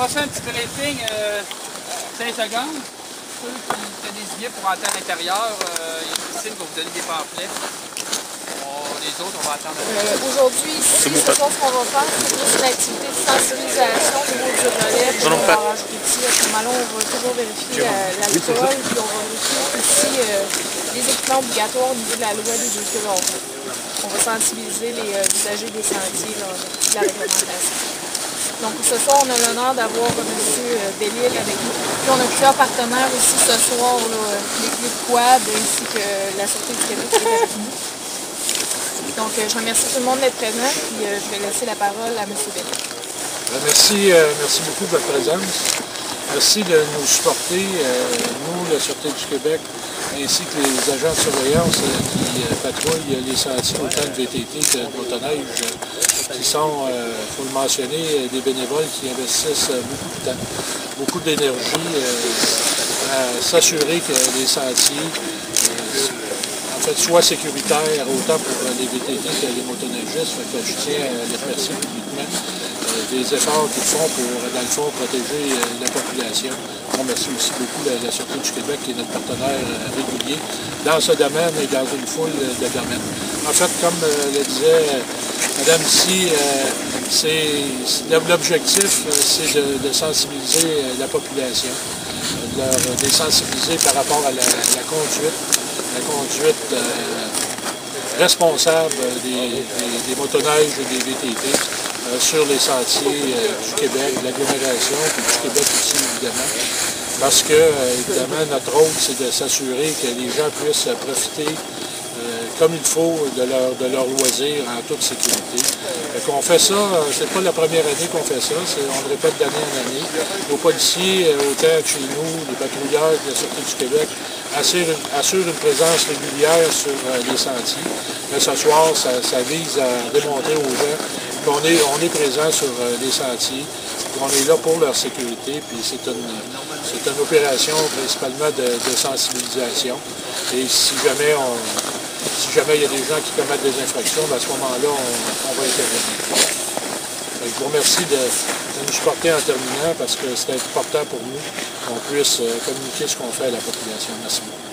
va faire un petit briefing 5 secondes. Ceux qui étaient désignés pour entrer à l'intérieur, il y a Christine qui va vous donner des pamphlets. Les autres, on va attendre. Aujourd'hui, ici, ce soir, ce qu'on va faire, c'est plus une activité de sensibilisation au niveau du relais, du barrage routier. À ce moment-là, on va toujours vérifier l'alcool, puis on va vérifier aussi les équipements obligatoires au niveau de la loi des véhicules hors route. On va sensibiliser les usagers des sentiers de la réglementation. Donc ce soir, on a l'honneur d'avoir M. Bellil avec nous. Puis on a plusieurs partenaires aussi ce soir, les clubs quad ainsi que la Sûreté du Québec qui est avec nous. Donc je remercie tout le monde d'être présent, puis je vais laisser la parole à M. Bellil. Merci beaucoup de votre présence. Merci de nous supporter, nous, la Sûreté du Québec, ainsi que les agents de surveillance qui patrouillent les sentiers autant de VTT que de motoneige, qui sont, il faut le mentionner, des bénévoles qui investissent beaucoup de temps, beaucoup d'énergie à s'assurer que les sentiers soient sécuritaires autant pour les VTT que les motoneigistes. Je tiens à les remercier publiquement des efforts qu'ils font pour, dans le fond, protéger la population. On remercie aussi beaucoup la Sûreté du Québec qui est notre partenaire régulier dans ce domaine et dans une foule de domaines. En fait, comme le disait Madame ici, l'objectif, c'est de sensibiliser la population, de les sensibiliser par rapport à la conduite responsable des motoneiges et des VTT sur les sentiers du Québec, de l'agglomération, puis du Québec aussi, évidemment. Parce que, évidemment, notre rôle, c'est de s'assurer que les gens puissent profiter comme il faut de leur loisir en toute sécurité. On fait ça, c'est pas la première année qu'on fait ça, on le répète d'année en année. Nos policiers, autant que chez nous, les patrouilleurs de la Sûreté du Québec, assurent une présence régulière sur les sentiers. Mais ce soir, ça vise à démontrer aux gens qu'on est présent sur les sentiers, qu'on est là pour leur sécurité, puis c'est une opération principalement de sensibilisation. Et si jamais il y a des gens qui commettent des infractions, à ce moment-là, on va intervenir. Je vous remercie de nous supporter en terminant parce que c'est important pour nous qu'on puisse communiquer ce qu'on fait à la population. Merci beaucoup.